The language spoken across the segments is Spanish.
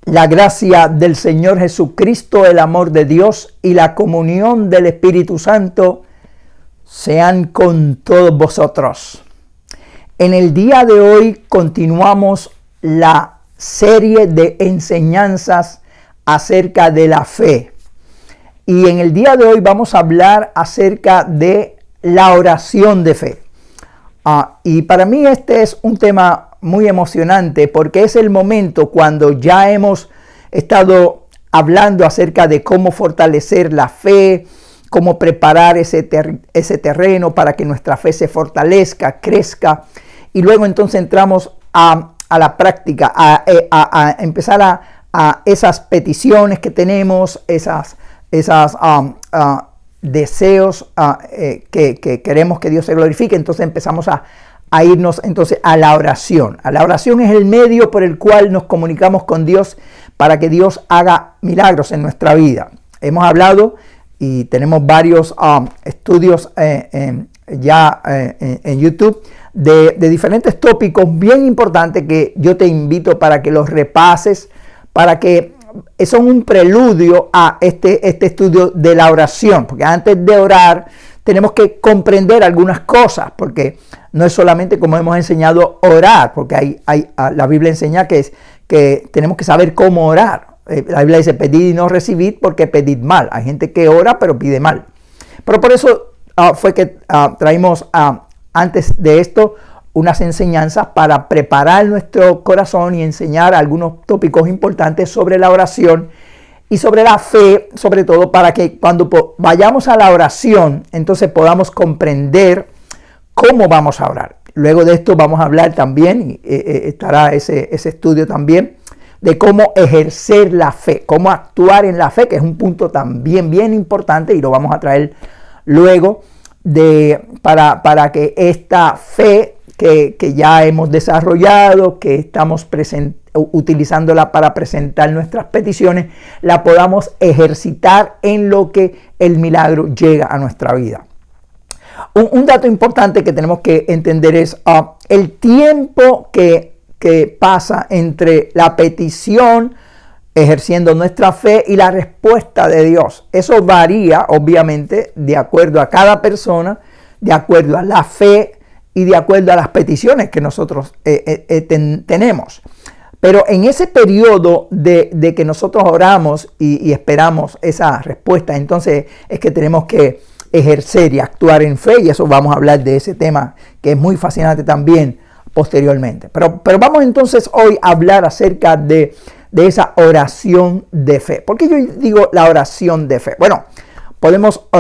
La gracia del Señor Jesucristo, el amor de Dios y la comunión del Espíritu Santo sean con todos vosotros. En el día de hoy continuamos la serie de enseñanzas acerca de la fe. Y en el día de hoy vamos a hablar acerca de la oración de fe. Y para mí este es un tema muy emocionante porque es el momento cuando ya hemos estado hablando acerca de cómo fortalecer la fe, cómo preparar ese terreno para que nuestra fe se fortalezca, crezca. Y luego entonces entramos a la práctica, a empezar a esas peticiones que tenemos, esas deseos que queremos que Dios se glorifique. Entonces empezamos a irnos entonces a la oración. La oración es el medio por el cual nos comunicamos con Dios para que Dios haga milagros en nuestra vida. Hemos hablado y tenemos varios estudios en YouTube de diferentes tópicos bien importantes que yo te invito para que los repases, para que son un preludio a este estudio de la oración, porque antes de orar tenemos que comprender algunas cosas, porque no es solamente como hemos enseñado orar, porque la Biblia enseña que tenemos que saber cómo orar. La Biblia dice pedid y no recibid porque pedid mal. Hay gente que ora pero pide mal. Pero por eso fue que traímos antes de esto unas enseñanzas para preparar nuestro corazón y enseñar algunos tópicos importantes sobre la oración y sobre la fe, sobre todo para que cuando vayamos a la oración, entonces podamos comprender cómo vamos a orar. Luego de esto vamos a hablar también, y estará ese estudio también, de cómo ejercer la fe, cómo actuar en la fe, que es un punto también bien importante y lo vamos a traer luego para que esta fe que ya hemos desarrollado, que estamos utilizándola para presentar nuestras peticiones, la podamos ejercitar en lo que el milagro llega a nuestra vida. Un dato importante que tenemos que entender es el tiempo que pasa entre la petición, ejerciendo nuestra fe, y la respuesta de Dios. Eso varía, obviamente, de acuerdo a cada persona, de acuerdo a la fe y de acuerdo a las peticiones que nosotros tenemos. Pero en ese periodo de que nosotros oramos y esperamos esa respuesta, entonces es que tenemos que ejercer y actuar en fe, y eso vamos a hablar de ese tema que es muy fascinante también posteriormente. Pero vamos entonces hoy a hablar acerca de esa oración de fe. ¿Por qué yo digo la oración de fe? Bueno,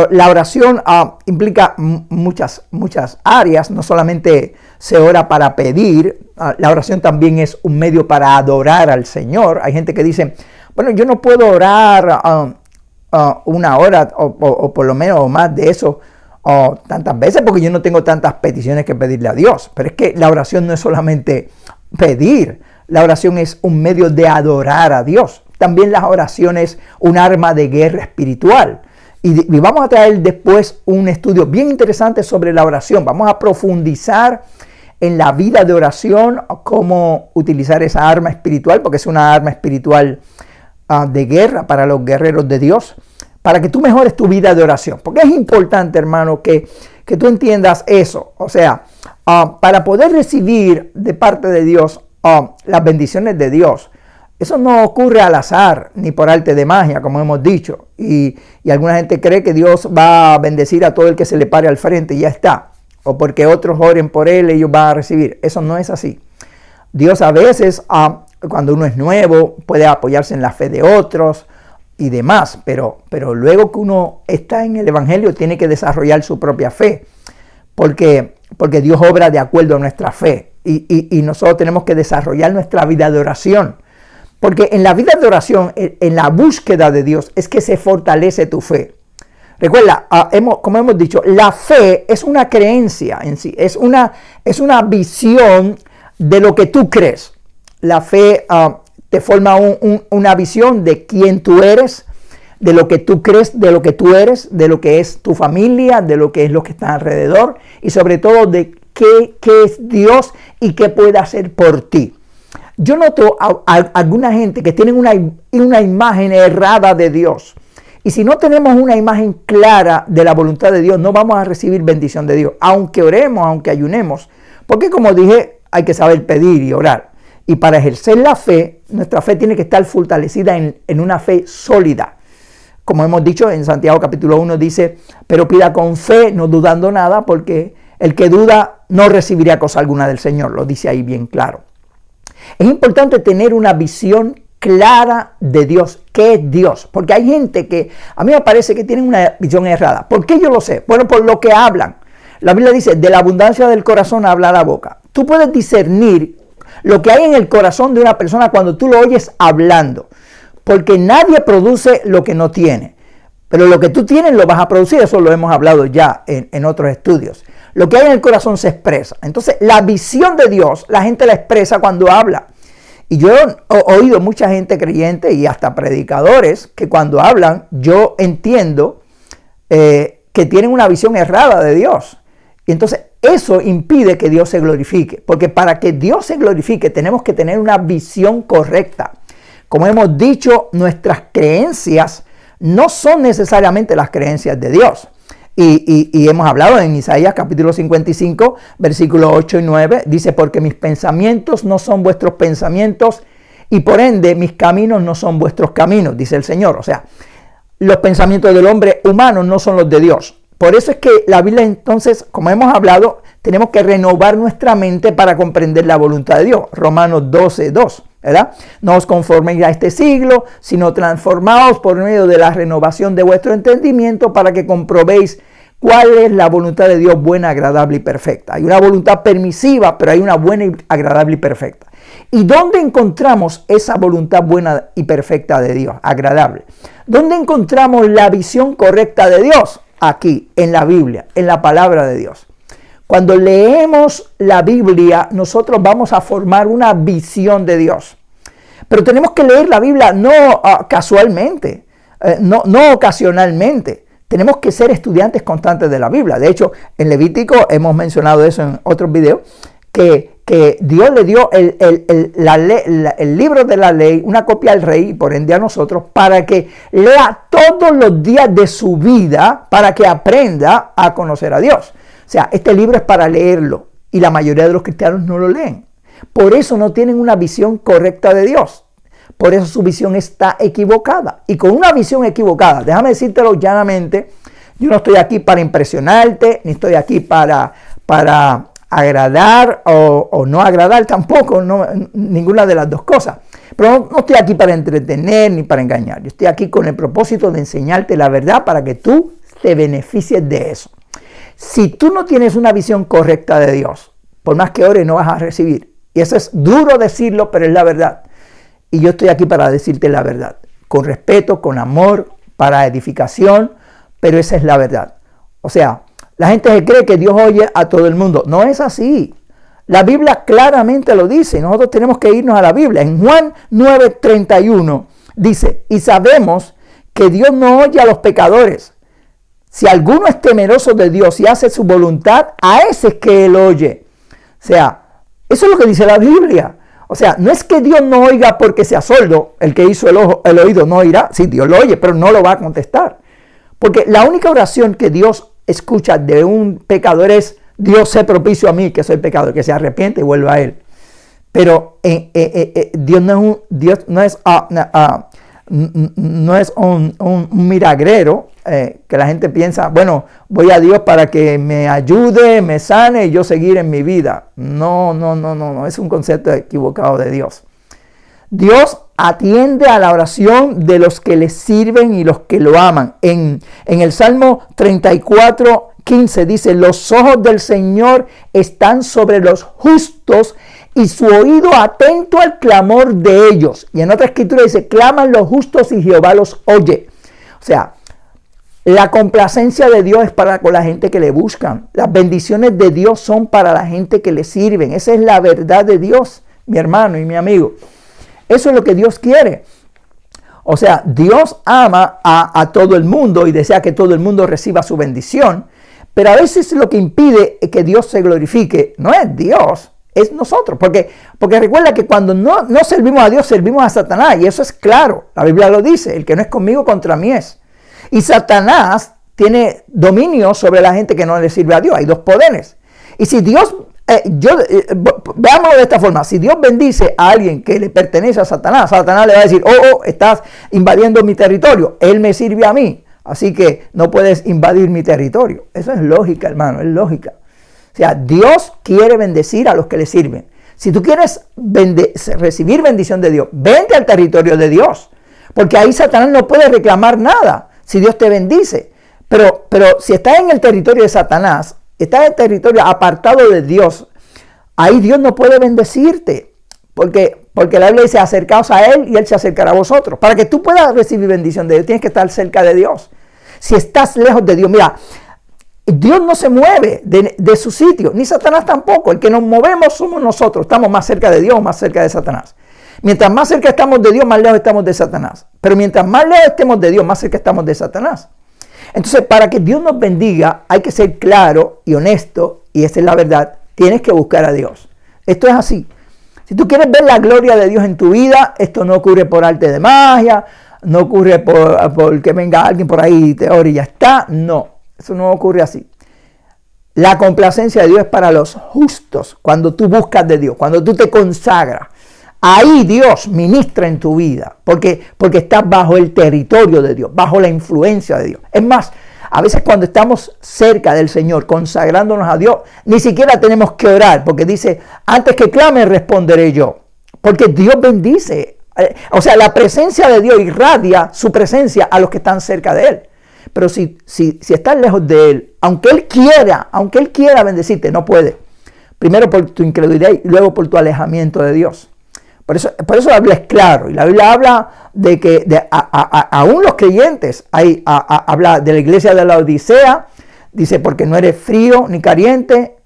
la oración implica muchas áreas. No solamente se ora para pedir, la oración también es un medio para adorar al Señor. Hay gente que dice, bueno, yo no puedo orar una hora o por lo menos más de eso tantas veces porque yo no tengo tantas peticiones que pedirle a Dios. Pero es que la oración no es solamente pedir, la oración es un medio de adorar a Dios. También la oración es un arma de guerra espiritual. Y vamos a traer después un estudio bien interesante sobre la oración. Vamos a profundizar en la vida de oración, cómo utilizar esa arma espiritual, porque es una arma espiritual de guerra para los guerreros de Dios, para que tú mejores tu vida de oración. Porque es importante, hermano, que tú entiendas eso. O sea, para poder recibir de parte de Dios las bendiciones de Dios, eso no ocurre al azar, ni por arte de magia, como hemos dicho. Y alguna gente cree que Dios va a bendecir a todo el que se le pare al frente y ya está. O porque otros oren por él, ellos van a recibir. Eso no es así. Dios a veces, cuando uno es nuevo, puede apoyarse en la fe de otros y demás. Pero luego que uno está en el Evangelio, tiene que desarrollar su propia fe. Porque Dios obra de acuerdo a nuestra fe. Y nosotros tenemos que desarrollar nuestra vida de oración. Porque en la vida de oración, en la búsqueda de Dios, es que se fortalece tu fe. Recuerda, como hemos dicho, la fe es una creencia en sí, es una visión de lo que tú crees. La fe te forma una visión de quién tú eres, de lo que tú crees, de lo que tú eres, de lo que es tu familia, de lo que es lo que está alrededor y sobre todo de qué es Dios y qué puede hacer por ti. yo noto a alguna gente que tienen una imagen errada de Dios. Y si no tenemos una imagen clara de la voluntad de Dios, no vamos a recibir bendición de Dios, aunque oremos, aunque ayunemos. Porque como dije, hay que saber pedir y orar. Y para ejercer la fe, nuestra fe tiene que estar fortalecida en una fe sólida. Como hemos dicho en Santiago capítulo 1 dice, pero pida con fe, no dudando nada, porque el que duda no recibiría cosa alguna del Señor. Lo dice ahí bien claro. Es importante tener una visión clara de Dios. ¿Qué es Dios? Porque hay gente que a mí me parece que tienen una visión errada. ¿Por qué yo lo sé? Bueno, por lo que hablan. La Biblia dice, de la abundancia del corazón habla la boca. Tú puedes discernir lo que hay en el corazón de una persona cuando tú lo oyes hablando. Porque nadie produce lo que no tiene. Pero lo que tú tienes lo vas a producir. Eso lo hemos hablado ya en otros estudios. Lo que hay en el corazón se expresa. Entonces, la visión de Dios, la gente la expresa cuando habla. Y yo he oído mucha gente creyente y hasta predicadores que cuando hablan, yo entiendo que tienen una visión errada de Dios. Y entonces eso impide que Dios se glorifique. Porque para que Dios se glorifique tenemos que tener una visión correcta. Como hemos dicho, nuestras creencias no son necesariamente las creencias de Dios. Y hemos hablado en Isaías capítulo 55, versículos 8 y 9, dice, porque mis pensamientos no son vuestros pensamientos y por ende mis caminos no son vuestros caminos, dice el Señor. O sea, los pensamientos del hombre humano no son los de Dios. Por eso es que la Biblia entonces, como hemos hablado, tenemos que renovar nuestra mente para comprender la voluntad de Dios. Romanos 12, 2. ¿Verdad? No os conforméis a este siglo, sino transformaos por medio de la renovación de vuestro entendimiento para que comprobéis cuál es la voluntad de Dios buena, agradable y perfecta. Hay una voluntad permisiva, pero hay una buena, agradable y perfecta. ¿Y dónde encontramos esa voluntad buena y perfecta de Dios, agradable? ¿Dónde encontramos la visión correcta de Dios? Aquí, en la Biblia, en la palabra de Dios. Cuando leemos la Biblia, nosotros vamos a formar una visión de Dios. Pero tenemos que leer la Biblia no casualmente, no ocasionalmente. Tenemos que ser estudiantes constantes de la Biblia. De hecho, en Levítico hemos mencionado eso en otros videos, que Dios le dio el libro de la ley, una copia al rey y por ende a nosotros, para que lea todos los días de su vida, para que aprenda a conocer a Dios. O sea, este libro es para leerlo y la mayoría de los cristianos no lo leen. Por eso no tienen una visión correcta de Dios. Por eso su visión está equivocada. Y con una visión equivocada, déjame decírtelo llanamente, yo no estoy aquí para impresionarte, ni estoy aquí para agradar o no agradar tampoco, ninguna de las dos cosas. Pero no estoy aquí para entretener ni para engañar. Yo estoy aquí con el propósito de enseñarte la verdad para que tú te beneficies de eso. Si tú no tienes una visión correcta de Dios, por más que ores no vas a recibir. Y eso es duro decirlo, pero es la verdad. Y yo estoy aquí para decirte la verdad. Con respeto, con amor, para edificación, pero esa es la verdad. O sea, la gente se cree que Dios oye a todo el mundo. No es así. La Biblia claramente lo dice. Nosotros tenemos que irnos a la Biblia. En Juan 9:31 dice, y sabemos que Dios no oye a los pecadores. Si alguno es temeroso de Dios y hace su voluntad, a ese es que Él oye. O sea, eso es lo que dice la Biblia. O sea, no es que Dios no oiga porque sea sordo. El que hizo el oído no oirá. Sí, Dios lo oye, pero no lo va a contestar. Porque la única oración que Dios escucha de un pecador es, Dios sé propicio a mí, que soy pecador, que se arrepiente y vuelva a Él. Pero Dios no es un milagrero que la gente piensa, bueno, voy a Dios para que me ayude, me sane y yo seguir en mi vida. No, es un concepto equivocado de Dios. Dios atiende a la oración de los que le sirven y los que lo aman. En el Salmo 34:15 dice, los ojos del Señor están sobre los justos y su oído atento al clamor de ellos. Y en otra escritura dice, claman los justos y Jehová los oye. O sea, la complacencia de Dios es para con la gente que le buscan. Las bendiciones de Dios son para la gente que le sirven. Esa es la verdad de Dios, mi hermano y mi amigo. Eso es lo que Dios quiere. O sea, Dios ama a todo el mundo y desea que todo el mundo reciba su bendición. Pero a veces lo que impide que Dios se glorifique no es Dios, es nosotros. Porque recuerda que cuando no servimos a Dios, servimos a Satanás. Y eso es claro. La Biblia lo dice. El que no es conmigo, contra mí es. Y Satanás tiene dominio sobre la gente que no le sirve a Dios. Hay dos poderes. Y si Dios, veámoslo de esta forma. Si Dios bendice a alguien que le pertenece a Satanás, Satanás le va a decir, estás invadiendo mi territorio. Él me sirve a mí. Así que no puedes invadir mi territorio. Eso es lógica, hermano, es lógica. O sea, Dios quiere bendecir a los que le sirven. Si tú quieres recibir bendición de Dios, vente al territorio de Dios. Porque ahí Satanás no puede reclamar nada si Dios te bendice. Pero si estás en el territorio de Satanás, estás en el territorio apartado de Dios, ahí Dios no puede bendecirte. Porque la Biblia dice, acercaos a Él y Él se acercará a vosotros. Para que tú puedas recibir bendición de Dios, tienes que estar cerca de Dios. Si estás lejos de Dios, mira, Dios no se mueve de su sitio, ni Satanás tampoco. El que nos movemos somos nosotros. Estamos más cerca de Dios o más cerca de Satanás. Mientras más cerca estamos de Dios, más lejos estamos de Satanás. Pero mientras más lejos estemos de Dios, más cerca estamos de Satanás. Entonces, para que Dios nos bendiga, hay que ser claro y honesto, y esa es la verdad. Tienes que buscar a Dios. Esto es así. Si tú quieres ver la gloria de Dios en tu vida, esto no ocurre por arte de magia, no ocurre por que venga alguien por ahí y te ore y ya está. No, eso no ocurre así. La complacencia de Dios es para los justos, cuando tú buscas de Dios, cuando tú te consagras. Ahí Dios ministra en tu vida, porque estás bajo el territorio de Dios, bajo la influencia de Dios. Es más, a veces cuando estamos cerca del Señor, consagrándonos a Dios, ni siquiera tenemos que orar, porque dice, antes que clame, responderé yo. Porque Dios bendice. O sea, la presencia de Dios irradia su presencia a los que están cerca de Él. Pero si estás lejos de Él, aunque Él quiera bendecirte, no puede. Primero por tu incredulidad y luego por tu alejamiento de Dios. Por eso la Biblia es claro. Y la Biblia habla de que aún los creyentes, habla de la iglesia de la Odisea, dice, porque no eres frío ni caliente,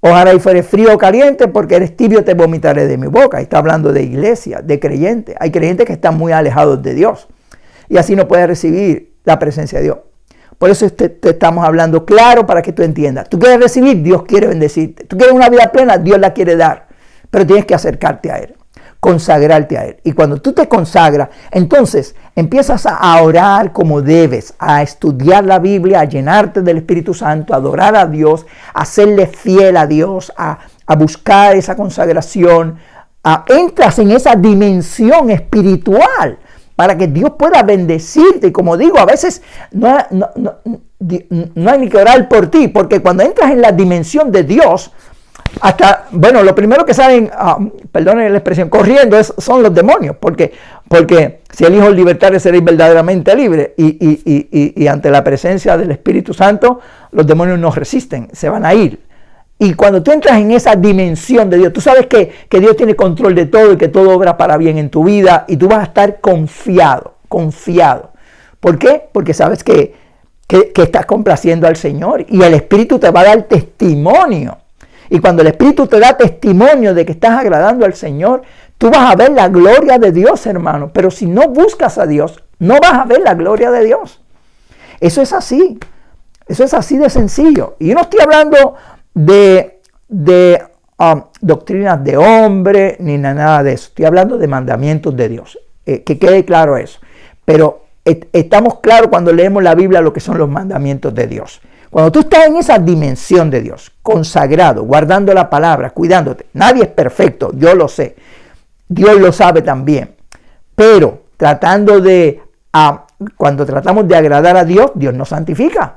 ojalá y fueres frío o caliente, porque eres tibio, te vomitaré de mi boca. Ahí está hablando de iglesia, de creyentes. Hay creyentes que están muy alejados de Dios y así no puedes recibir la presencia de Dios. Por eso te estamos hablando claro para que tú entiendas. Tú quieres recibir, Dios quiere bendecirte. Tú quieres una vida plena, Dios la quiere dar. Pero tienes que acercarte a Él, consagrarte a Él. Y cuando tú te consagras, entonces empiezas a orar como debes, a estudiar la Biblia, a llenarte del Espíritu Santo, a adorar a Dios, a serle fiel a Dios, a buscar esa consagración. Entras en esa dimensión espiritual para que Dios pueda bendecirte. Y como digo, a veces no hay ni que orar por ti, porque cuando entras en la dimensión de Dios, lo primero que salen, perdonen la expresión, corriendo son los demonios, porque si el Hijo es libertario seréis verdaderamente libre, y ante la presencia del Espíritu Santo, los demonios no resisten, se van a ir. Y cuando tú entras en esa dimensión de Dios, tú sabes que Dios tiene control de todo y que todo obra para bien en tu vida, y tú vas a estar confiado. ¿Por qué? Porque sabes que estás complaciendo al Señor, y el Espíritu te va a dar testimonio. Y cuando el Espíritu te da testimonio de que estás agradando al Señor, tú vas a ver la gloria de Dios, hermano. Pero si no buscas a Dios, no vas a ver la gloria de Dios. Eso es así. Eso es así de sencillo. Y yo no estoy hablando de doctrinas de hombre, ni nada de eso. Estoy hablando de mandamientos de Dios. Que quede claro eso. Pero estamos claros cuando leemos la Biblia lo que son los mandamientos de Dios. Cuando tú estás en esa dimensión de Dios, consagrado, guardando la palabra, cuidándote, nadie es perfecto, yo lo sé, Dios lo sabe también, pero cuando tratamos de agradar a Dios, Dios nos santifica,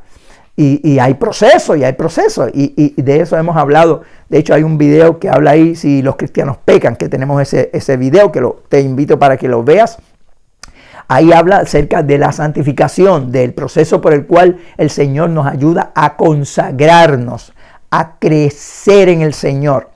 y hay proceso, y de eso hemos hablado. De hecho hay un video que habla ahí, si los cristianos pecan, que tenemos ese video, que te invito para que lo veas. Ahí habla acerca de la santificación, del proceso por el cual el Señor nos ayuda a consagrarnos, a crecer en el Señor.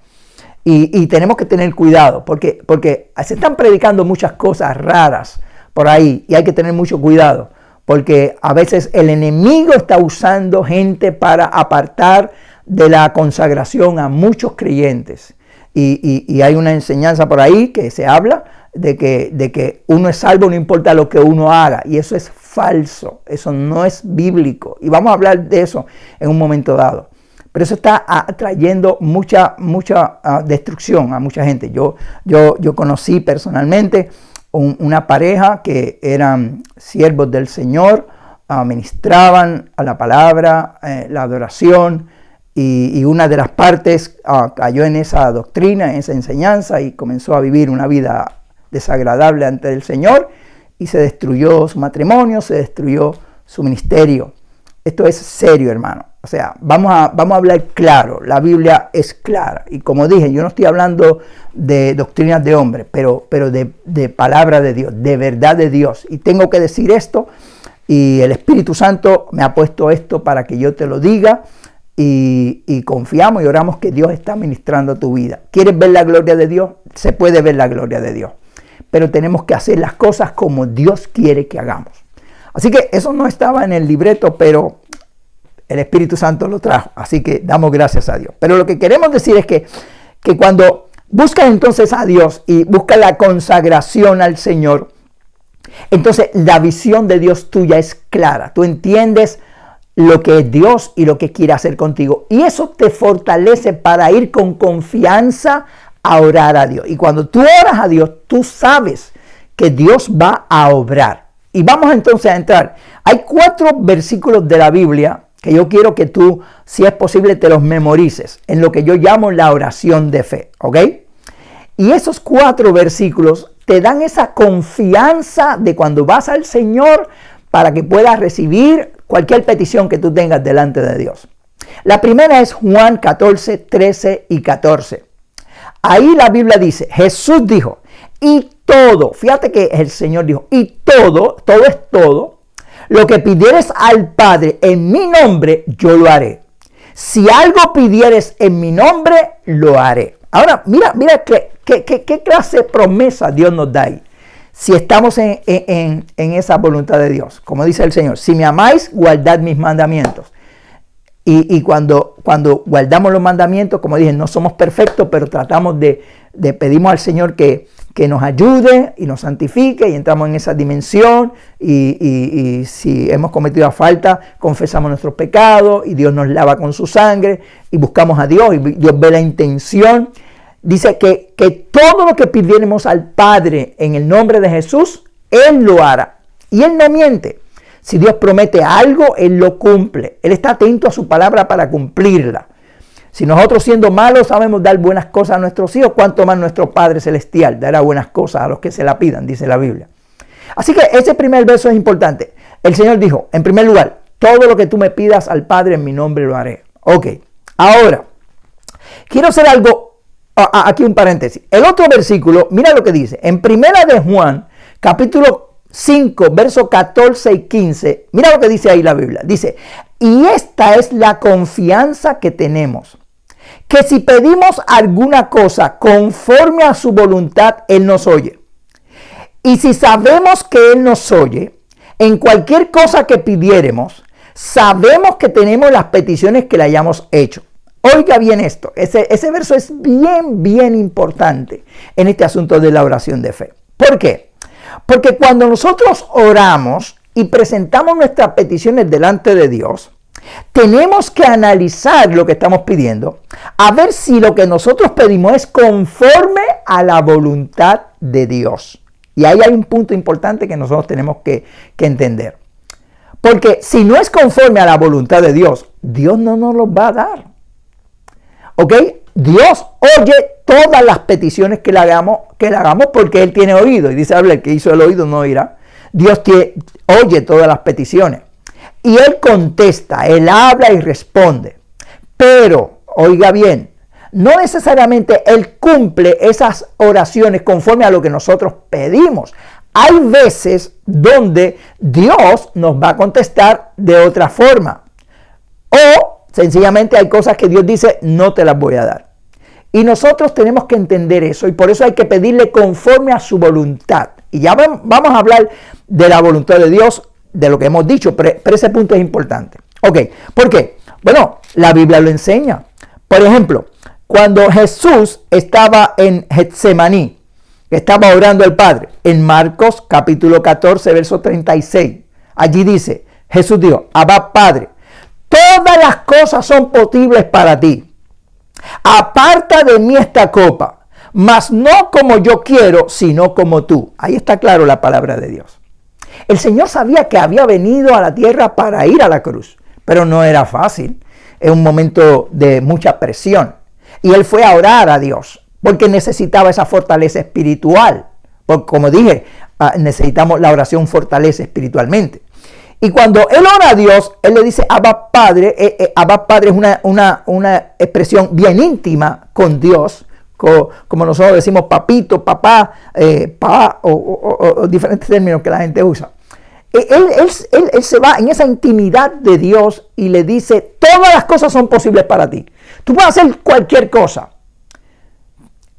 Y tenemos que tener cuidado, porque se están predicando muchas cosas raras por ahí, y hay que tener mucho cuidado, porque a veces el enemigo está usando gente para apartar de la consagración a muchos creyentes. Y hay una enseñanza por ahí que se habla de que uno es salvo no importa lo que uno haga, y eso es falso, eso no es bíblico, y vamos a hablar de eso en un momento dado. Pero eso está trayendo mucha destrucción a mucha gente. Yo conocí personalmente una pareja que eran siervos del Señor, ministraban a la palabra, la adoración, y una de las partes cayó en esa doctrina, en esa enseñanza, y comenzó a vivir una vida desagradable ante el Señor, y se destruyó su matrimonio, se destruyó su ministerio. Esto es serio, hermano. O sea, vamos a hablar claro. La Biblia es clara. Y como dije, yo no estoy hablando de doctrinas de hombres, pero de palabra de Dios, de verdad de Dios. Y tengo que decir esto, y el Espíritu Santo me ha puesto esto para que yo te lo diga, y confiamos y oramos que Dios está ministrando tu vida. ¿Quieres ver la gloria de Dios? Se puede ver la gloria de Dios. Pero tenemos que hacer las cosas como Dios quiere que hagamos. Así que eso no estaba en el libreto, pero el Espíritu Santo lo trajo. Así que damos gracias a Dios. Pero lo que queremos decir es que cuando buscas entonces a Dios y buscas la consagración al Señor, entonces la visión de Dios tuya es clara. Tú entiendes lo que es Dios y lo que quiere hacer contigo. Y eso te fortalece para ir con confianza a orar a Dios. Y cuando tú oras a Dios, tú sabes que Dios va a obrar. Y vamos entonces a entrar. Hay 4 versículos de la Biblia que yo quiero que tú, si es posible, te los memorices en lo que yo llamo la oración de fe, ¿ok? Y esos 4 versículos te dan esa confianza de cuando vas al Señor para que puedas recibir cualquier petición que tú tengas delante de Dios. La primera es Juan 14, 13 y 14. Ahí la Biblia dice, Jesús dijo, y todo, fíjate que el Señor dijo, y todo es todo, lo que pidieres al Padre en mi nombre, yo lo haré. Si algo pidieres en mi nombre, lo haré. Ahora, mira qué clase de promesa Dios nos da ahí. Si estamos en esa voluntad de Dios, como dice el Señor, si me amáis, guardad mis mandamientos. Y cuando guardamos los mandamientos, como dije, no somos perfectos, pero tratamos pedimos al Señor que nos ayude y nos santifique y entramos en esa dimensión y si hemos cometido falta, confesamos nuestros pecados y Dios nos lava con su sangre y buscamos a Dios y Dios ve la intención. Dice que todo lo que pidiéramos al Padre en el nombre de Jesús, Él lo hará. Y Él no miente. Si Dios promete algo, Él lo cumple. Él está atento a su palabra para cumplirla. Si nosotros siendo malos sabemos dar buenas cosas a nuestros hijos, cuánto más nuestro Padre Celestial dará buenas cosas a los que se la pidan, dice la Biblia. Así que ese primer verso es importante. El Señor dijo, en primer lugar, todo lo que tú me pidas al Padre en mi nombre lo haré. Ok, ahora, quiero hacer algo, aquí un paréntesis. El otro versículo, mira lo que dice. En primera de Juan, capítulo 5, versos 14 y 15, mira lo que dice ahí la Biblia. Dice, y esta es la confianza que tenemos, que si pedimos alguna cosa conforme a su voluntad, Él nos oye. Y si sabemos que Él nos oye, en cualquier cosa que pidiéremos, sabemos que tenemos las peticiones que le hayamos hecho. Oiga bien esto, ese verso es bien importante en este asunto de la oración de fe. ¿Por qué? Porque cuando nosotros oramos y presentamos nuestras peticiones delante de Dios, tenemos que analizar lo que estamos pidiendo, a ver si lo que nosotros pedimos es conforme a la voluntad de Dios. Y ahí hay un punto importante que nosotros tenemos que entender. Porque si no es conforme a la voluntad de Dios, Dios no nos los va a dar. ¿Ok? Dios oye todas las peticiones que le hagamos porque Él tiene oído. Y dice, el que hizo el oído no oirá. Dios oye todas las peticiones. Y Él contesta, Él habla y responde. Pero, oiga bien, no necesariamente Él cumple esas oraciones conforme a lo que nosotros pedimos. Hay veces donde Dios nos va a contestar de otra forma. O sencillamente hay cosas que Dios dice, no te las voy a dar. Y nosotros tenemos que entender eso y por eso hay que pedirle conforme a su voluntad. Y ya vamos a hablar de la voluntad de Dios, de lo que hemos dicho, pero ese punto es importante. Ok, ¿por qué? Bueno, la Biblia lo enseña. Por ejemplo, cuando Jesús estaba en Getsemaní, estaba orando al Padre, en Marcos capítulo 14, verso 36, allí dice, Jesús dijo, Abba Padre, todas las cosas son posibles para ti. Aparta de mí esta copa, mas no como yo quiero, sino como tú. Ahí está claro la palabra de Dios. El Señor sabía que había venido a la tierra para ir a la cruz, pero no era fácil. Es un momento de mucha presión. Y Él fue a orar a Dios, porque necesitaba esa fortaleza espiritual. Porque, como dije, necesitamos la oración fortalece espiritualmente. Y cuando Él ora a Dios, Él le dice Abba Padre. Abba Padre es una expresión bien íntima con Dios, como nosotros decimos papito, papá, pa, o diferentes términos que la gente usa. Él se va en esa intimidad de Dios y le dice, todas las cosas son posibles para ti. Tú puedes hacer cualquier cosa.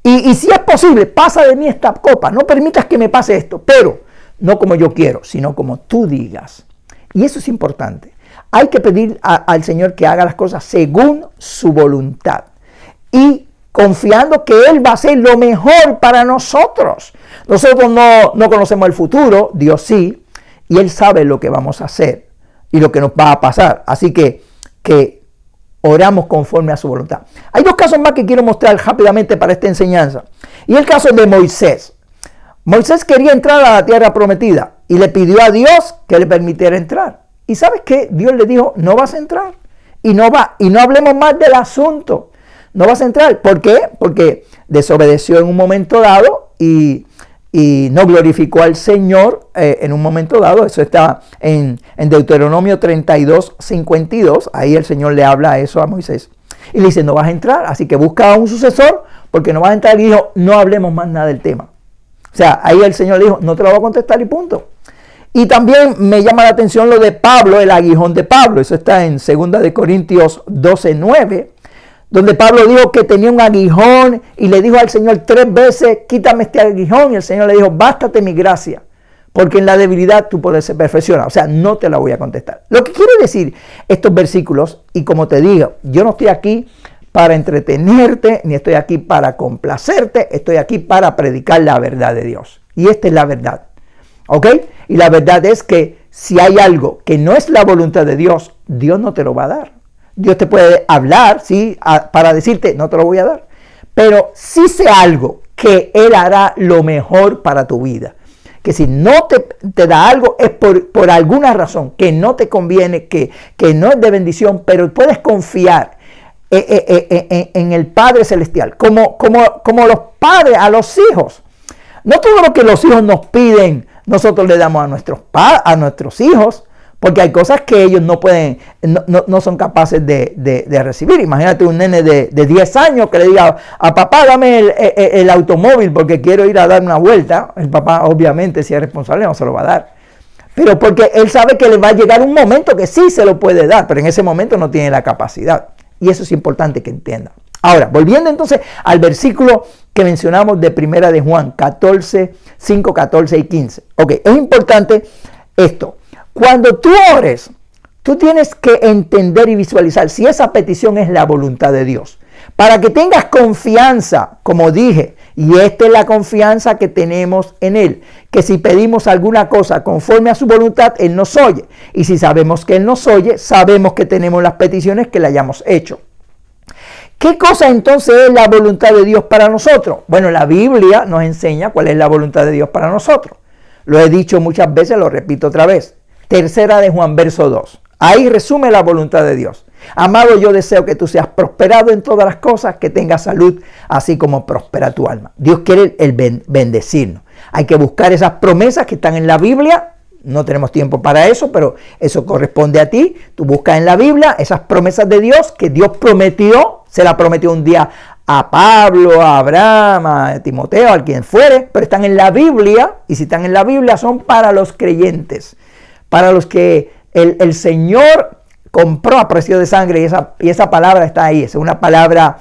Y si es posible, pasa de mí esta copa. No permitas que me pase esto, pero no como yo quiero, sino como tú digas. Y eso es importante. Hay que pedir al Señor que haga las cosas según su voluntad. Y confiando que Él va a hacer lo mejor para nosotros. Nosotros no conocemos el futuro, Dios sí. Y Él sabe lo que vamos a hacer y lo que nos va a pasar. Así que oramos conforme a su voluntad. Hay dos casos más que quiero mostrar rápidamente para esta enseñanza. Y el caso de Moisés. Moisés quería entrar a la tierra prometida y le pidió a Dios que le permitiera entrar. ¿Y sabes qué? Dios le dijo, no vas a entrar. Y no hablemos más del asunto. No vas a entrar. ¿Por qué? Porque desobedeció en un momento dado y no glorificó al Señor en un momento dado. Eso está en Deuteronomio 32, 52. Ahí el Señor le habla eso a Moisés. Y le dice, no vas a entrar, así que busca a un sucesor porque no vas a entrar. Y dijo, no hablemos más nada del tema. O sea, ahí el Señor le dijo, no te lo voy a contestar y punto. Y también me llama la atención lo de Pablo, el aguijón de Pablo. Eso está en 2 de Corintios 12, 9. Donde Pablo dijo que tenía un aguijón y le dijo al Señor 3 veces, quítame este aguijón. Y el Señor le dijo, bástate mi gracia, porque en la debilidad tu poder se perfecciona. O sea, no te la voy a contestar. Lo que quiere decir estos versículos, y como te digo, yo no estoy aquí para entretenerte, ni estoy aquí para complacerte, estoy aquí para predicar la verdad de Dios. Y esta es la verdad. ¿Ok? Y la verdad es que si hay algo que no es la voluntad de Dios, Dios no te lo va a dar. Dios te puede hablar, ¿sí? Para decirte, no te lo voy a dar. Pero si sé algo que Él hará lo mejor para tu vida. Que si no te da algo es por alguna razón que no te conviene, que no es de bendición, pero puedes confiar en el Padre Celestial. Como los padres a los hijos. No todo lo que los hijos nos piden, nosotros le damos a nuestros hijos. Porque hay cosas que ellos no pueden, no son capaces de recibir. Imagínate un nene de 10 años que le diga a papá, dame el automóvil porque quiero ir a dar una vuelta. El papá, obviamente, si es responsable, no se lo va a dar. Pero porque él sabe que le va a llegar un momento que sí se lo puede dar, pero en ese momento no tiene la capacidad. Y eso es importante que entienda. Ahora, volviendo entonces al versículo que mencionamos de Primera de Juan 14, 5, 14 y 15. Ok, es importante esto. Cuando tú ores, tú tienes que entender y visualizar si esa petición es la voluntad de Dios. Para que tengas confianza, como dije, y esta es la confianza que tenemos en Él, que si pedimos alguna cosa conforme a su voluntad, Él nos oye. Y si sabemos que Él nos oye, sabemos que tenemos las peticiones que le hayamos hecho. ¿Qué cosa entonces es la voluntad de Dios para nosotros? Bueno, la Biblia nos enseña cuál es la voluntad de Dios para nosotros. Lo he dicho muchas veces, lo repito otra vez. Tercera de Juan, verso 2. Ahí resume la voluntad de Dios. Amado, yo deseo que tú seas prosperado en todas las cosas, que tengas salud, así como prospera tu alma. Dios quiere bendecirnos. Hay que buscar esas promesas que están en la Biblia. No tenemos tiempo para eso, pero eso corresponde a ti. Tú buscas en la Biblia esas promesas de Dios que Dios prometió. Se la prometió un día a Pablo, a Abraham, a Timoteo, a quien fuere, pero están en la Biblia. Y si están en la Biblia son para los creyentes. Para los que el Señor compró a precio de sangre, y esa palabra está ahí. Es una palabra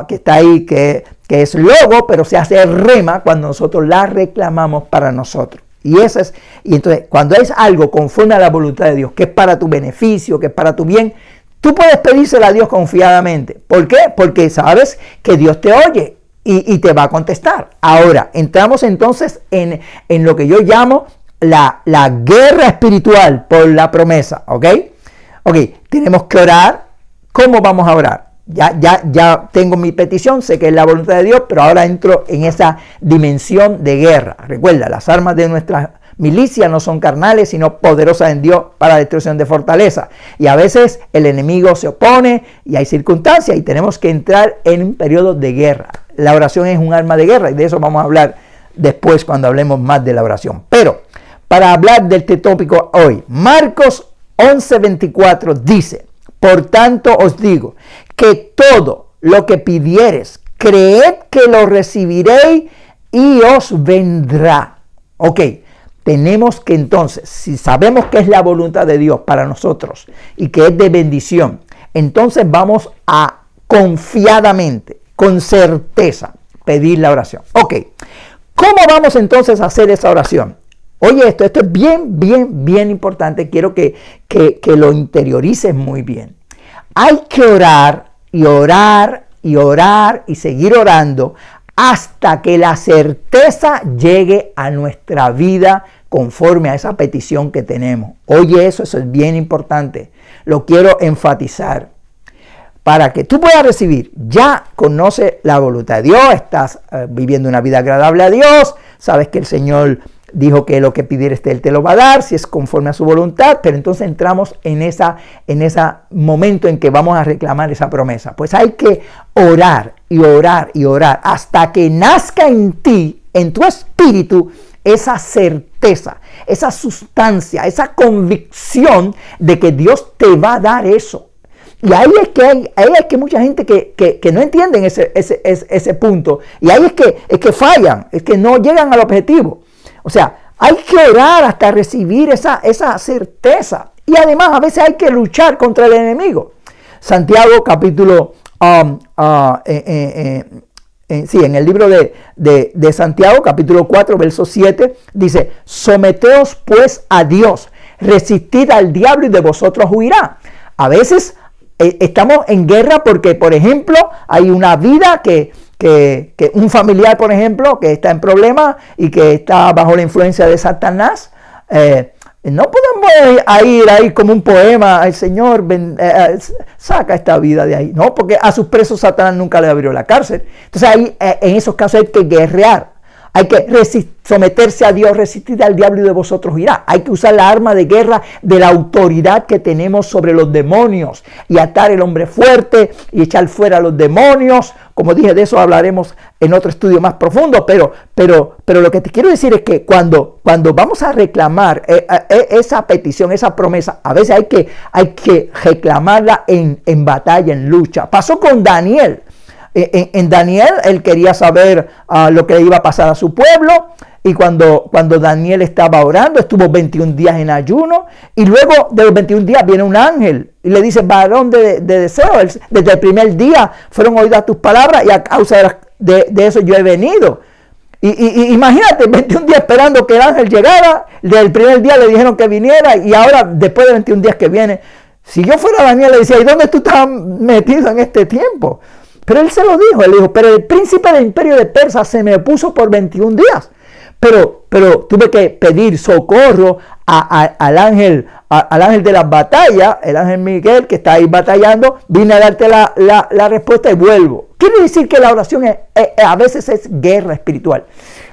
que está ahí, que es logo, pero se hace rema cuando nosotros la reclamamos para nosotros. Y entonces, cuando es algo conforme a la voluntad de Dios, que es para tu beneficio, que es para tu bien, tú puedes pedírsela a Dios confiadamente. ¿Por qué? Porque sabes que Dios te oye y te va a contestar. Ahora, entramos entonces en lo que yo llamo la guerra espiritual por la promesa, ¿ok? Ok, tenemos que orar. ¿Cómo vamos a orar? Ya tengo mi petición, sé que es la voluntad de Dios, pero ahora entro en esa dimensión de guerra. Recuerda, las armas de nuestra milicia no son carnales, sino poderosas en Dios para la destrucción de fortaleza. Y a veces el enemigo se opone y hay circunstancias y tenemos que entrar en un periodo de guerra. La oración es un arma de guerra y de eso vamos a hablar después cuando hablemos más de la oración. Pero para hablar de este tópico hoy, Marcos 11:24 dice: por tanto os digo que todo lo que pidiereis, creed que lo recibiréis y os vendrá. Ok, tenemos que entonces, si sabemos que es la voluntad de Dios para nosotros y que es de bendición, entonces vamos a confiadamente, con certeza, pedir la oración. Ok, ¿cómo vamos entonces a hacer esa oración? Oye, esto es bien importante. Quiero que lo interiorices muy bien. Hay que orar y orar y orar y seguir orando hasta que la certeza llegue a nuestra vida conforme a esa petición que tenemos. Oye, eso es bien importante. Lo quiero enfatizar. Para que tú puedas recibir, ya conoces la voluntad de Dios, estás viviendo una vida agradable a Dios, sabes que el Señor dijo que lo que pidieres Él te lo va a dar, si es conforme a su voluntad, pero entonces entramos en ese momento en que vamos a reclamar esa promesa. Pues hay que orar y orar y orar hasta que nazca en ti, en tu espíritu, esa certeza, esa sustancia, esa convicción de que Dios te va a dar eso. Y ahí es que mucha gente que no entienden ese punto, y ahí es que fallan, es que no llegan al objetivo. O sea, hay que orar hasta recibir esa certeza. Y además a veces hay que luchar contra el enemigo. Santiago capítulo, en el libro de Santiago capítulo 4 verso 7 dice: someteos pues a Dios, resistid al diablo y de vosotros huirá. A veces estamos en guerra porque, por ejemplo, hay una vida que un familiar, por ejemplo, que está en problemas y que está bajo la influencia de Satanás, no podemos ir ahí como un poema: ay Señor, saca esta vida de ahí. No, porque a sus presos Satanás nunca le abrió la cárcel. Entonces ahí, en esos casos hay que guerrear. Hay que someterse a Dios, resistir al diablo y de vosotros irá. Hay que usar la arma de guerra de la autoridad que tenemos sobre los demonios y atar el hombre fuerte y echar fuera a los demonios. Como dije, de eso hablaremos en otro estudio más profundo, pero lo que te quiero decir es que cuando vamos a reclamar esa petición, esa promesa, a veces hay que reclamarla en batalla, en lucha. Pasó con Daniel. En Daniel, él quería saber lo que le iba a pasar a su pueblo, y cuando Daniel estaba orando, estuvo 21 días en ayuno, y luego de los 21 días viene un ángel y le dice: varón de deseo, desde el primer día fueron oídas tus palabras y a causa de eso yo he venido. Y imagínate, 21 días esperando que el ángel llegara, del primer día le dijeron que viniera, y ahora después de 21 días que viene. Si yo fuera Daniel, le decía: ¿y dónde tú estás metido en este tiempo? Pero él se lo dijo, él dijo: pero el príncipe del imperio de Persia se me opuso por 21 días. Pero tuve que pedir socorro al ángel de las batallas, el ángel Miguel, que está ahí batallando. Vine a darte la respuesta y vuelvo. Quiere decir que la oración a veces es guerra espiritual.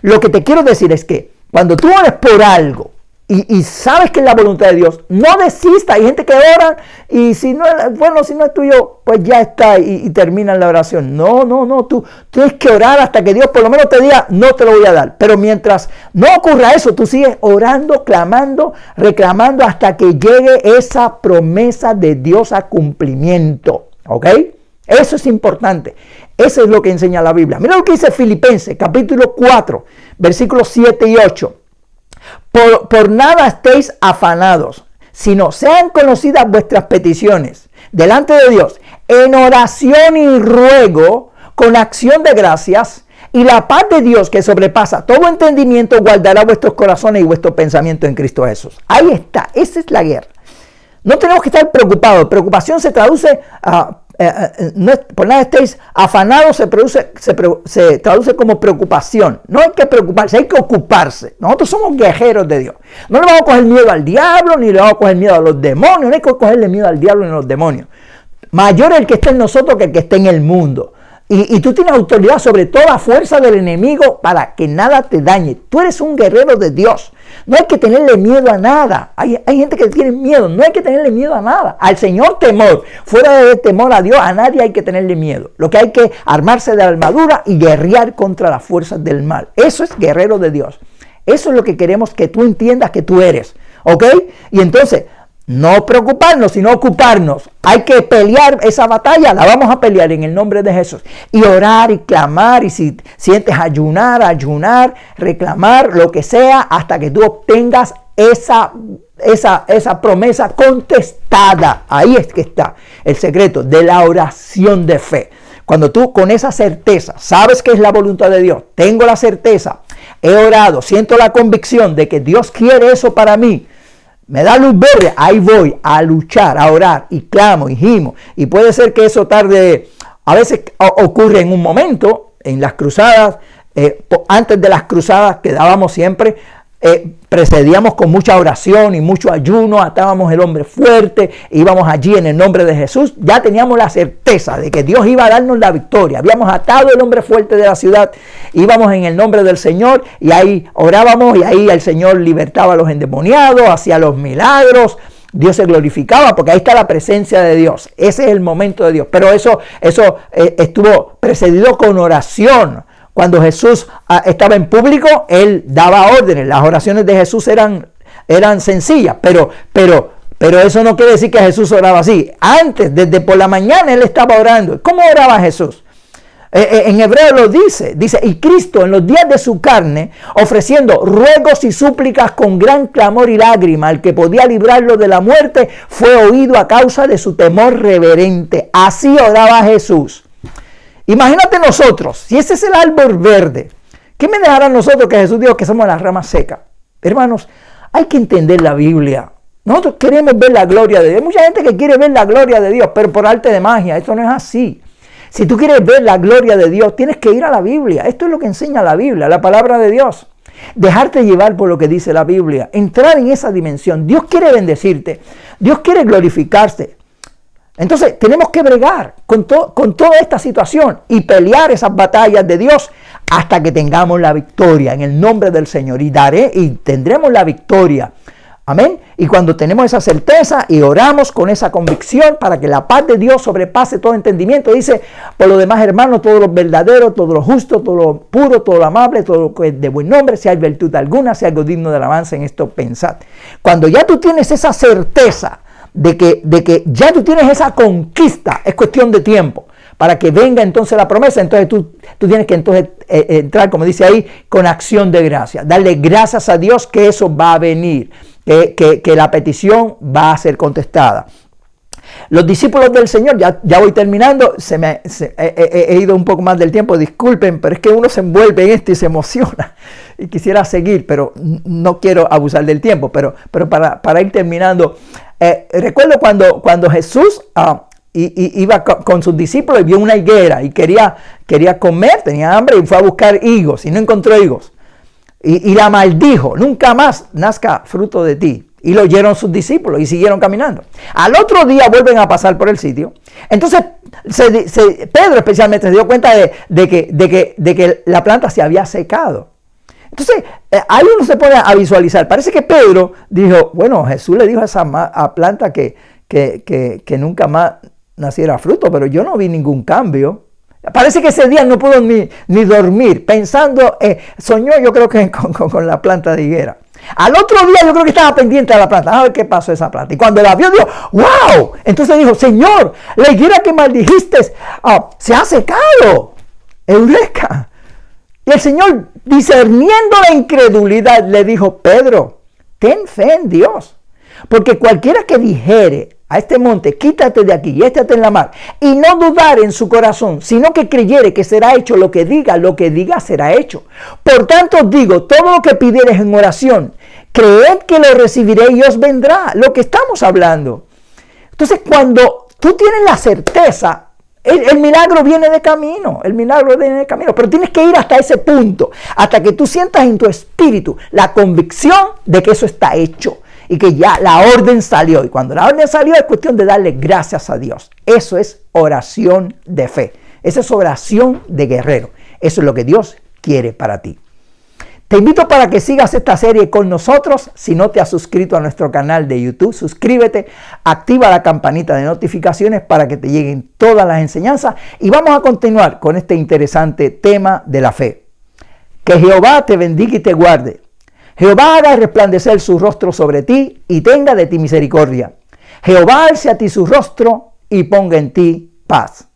Lo que te quiero decir es que cuando tú ores por algo y sabes que es la voluntad de Dios, no desista. Hay gente que ora y si no es tuyo, pues ya está y terminan la oración. No, tú tienes que orar hasta que Dios por lo menos te diga: no te lo voy a dar. Pero mientras no ocurra eso, tú sigues orando, clamando, reclamando hasta que llegue esa promesa de Dios a cumplimiento. ¿Ok? Eso es importante. Eso es lo que enseña la Biblia. Mira lo que dice Filipenses capítulo 4, versículos 7 y 8. Por nada estéis afanados, sino sean conocidas vuestras peticiones delante de Dios en oración y ruego con acción de gracias, y la paz de Dios, que sobrepasa todo entendimiento, guardará vuestros corazones y vuestros pensamientos en Cristo Jesús. Ahí está, esa es la guerra. No tenemos que estar preocupados. Preocupación se traduce por nada estéis afanados, se traduce como preocupación. No hay que preocuparse, hay que ocuparse. Nosotros somos guerreros de Dios. No le vamos a coger miedo al diablo, ni le vamos a coger miedo a los demonios. No hay que cogerle miedo al diablo ni a los demonios. Mayor es el que está en nosotros que el que está en el mundo. Y tú tienes autoridad sobre toda fuerza del enemigo para que nada te dañe. Tú eres un guerrero de Dios. No hay que tenerle miedo a nada. Hay gente que tiene miedo. No hay que tenerle miedo a nada. Al Señor temor. Fuera de temor a Dios, a nadie hay que tenerle miedo. Lo que hay que armarse de la armadura y guerrear contra las fuerzas del mal. Eso es guerrero de Dios. Eso es lo que queremos que tú entiendas que tú eres. ¿Ok? Y entonces, no preocuparnos, sino ocuparnos. Hay que pelear esa batalla, la vamos a pelear en el nombre de Jesús. Y orar y clamar, y si sientes ayunar, reclamar, lo que sea, hasta que tú obtengas esa promesa contestada. Ahí es que está el secreto de la oración de fe. Cuando tú con esa certeza sabes que es la voluntad de Dios, tengo la certeza, he orado, siento la convicción de que Dios quiere eso para mí, me da luz verde, ahí voy a luchar, a orar, y clamo, y gimo. Y puede ser que eso tarde, a veces ocurre en un momento, en las cruzadas, antes de las cruzadas que dábamos siempre, precedíamos con mucha oración y mucho ayuno, atábamos el hombre fuerte, íbamos allí en el nombre de Jesús, ya teníamos la certeza de que Dios iba a darnos la victoria, habíamos atado el hombre fuerte de la ciudad, íbamos en el nombre del Señor y ahí orábamos y ahí el Señor libertaba a los endemoniados, hacía los milagros, Dios se glorificaba porque ahí está la presencia de Dios, ese es el momento de Dios, pero eso estuvo precedido con oración. Cuando Jesús estaba en público, Él daba órdenes. Las oraciones de Jesús eran sencillas, pero eso no quiere decir que Jesús oraba así. Antes, desde por la mañana, Él estaba orando. ¿Cómo oraba Jesús? En hebreo lo dice, y Cristo en los días de su carne, ofreciendo ruegos y súplicas con gran clamor y lágrima, al que podía librarlo de la muerte, fue oído a causa de su temor reverente. Así oraba Jesús. Imagínate nosotros, si ese es el árbol verde, ¿qué me dejará nosotros que Jesús dijo que somos las ramas secas? Hermanos, hay que entender la Biblia. Nosotros queremos ver la gloria de Dios. Hay mucha gente que quiere ver la gloria de Dios, pero por arte de magia. Esto no es así. Si tú quieres ver la gloria de Dios, tienes que ir a la Biblia. Esto es lo que enseña la Biblia, la palabra de Dios. Dejarte llevar por lo que dice la Biblia. Entrar en esa dimensión. Dios quiere bendecirte. Dios quiere glorificarse. Entonces tenemos que bregar con toda esta situación y pelear esas batallas de Dios hasta que tengamos la victoria en el nombre del Señor. Y tendremos la victoria. Amén. Y cuando tenemos esa certeza y oramos con esa convicción para que la paz de Dios sobrepase todo entendimiento, dice, por lo demás, hermanos, todo lo verdadero, todo lo justo, todo lo puro, todo lo amable, todo lo que es de buen nombre, si hay virtud alguna, si hay algo digno de alabanza, en esto pensad. Cuando ya tú tienes esa certeza de que ya tú tienes esa conquista, es cuestión de tiempo para que venga entonces la promesa. Entonces tú tienes que entonces entrar, como dice ahí, con acción de gracia, darle gracias a Dios que eso va a venir, que la petición va a ser contestada. Los discípulos del Señor, ya voy terminando, he ido un poco más del tiempo, disculpen, pero es que uno se envuelve en esto y se emociona y quisiera seguir, pero no quiero abusar del tiempo, pero para ir terminando, recuerdo cuando Jesús iba con sus discípulos y vio una higuera y quería comer, tenía hambre y fue a buscar higos y no encontró higos y la maldijo, nunca más nazca fruto de ti. Y lo oyeron sus discípulos y siguieron caminando. Al otro día vuelven a pasar por el sitio. Entonces Pedro especialmente se dio cuenta de que la planta se había secado. Entonces ahí uno se pone a visualizar. Parece que Pedro dijo, bueno, Jesús le dijo a esa planta que nunca más naciera fruto, pero yo no vi ningún cambio. Parece que ese día no pudo ni dormir, pensando, soñó yo creo que con la planta de higuera. Al otro día yo creo que estaba pendiente de la planta, a ver qué pasó esa planta. Y cuando la vio, dijo, ¡wow! Entonces dijo, Señor, la higuera que maldijiste se ha secado. ¡Eureka! Y el Señor, discerniendo la incredulidad, le dijo, Pedro, ten fe en Dios. Porque cualquiera que dijere a este monte, quítate de aquí y échate en la mar, y no dudar en su corazón, sino que creyere que será hecho lo que diga será hecho. Por tanto os digo, todo lo que pidiereis en oración, creed que lo recibiré y os vendrá. Lo que estamos hablando. Entonces, cuando tú tienes la certeza El milagro viene de camino, el milagro viene de camino, pero tienes que ir hasta ese punto, hasta que tú sientas en tu espíritu la convicción de que eso está hecho y que ya la orden salió. Y cuando la orden salió es cuestión de darle gracias a Dios. Eso es oración de fe, esa es oración de guerrero. Eso es lo que Dios quiere para ti. Te invito para que sigas esta serie con nosotros. Si no te has suscrito a nuestro canal de YouTube, suscríbete, activa la campanita de notificaciones para que te lleguen todas las enseñanzas. Y vamos a continuar con este interesante tema de la fe. Que Jehová te bendiga y te guarde. Jehová haga resplandecer su rostro sobre ti y tenga de ti misericordia. Jehová alce a ti su rostro y ponga en ti paz.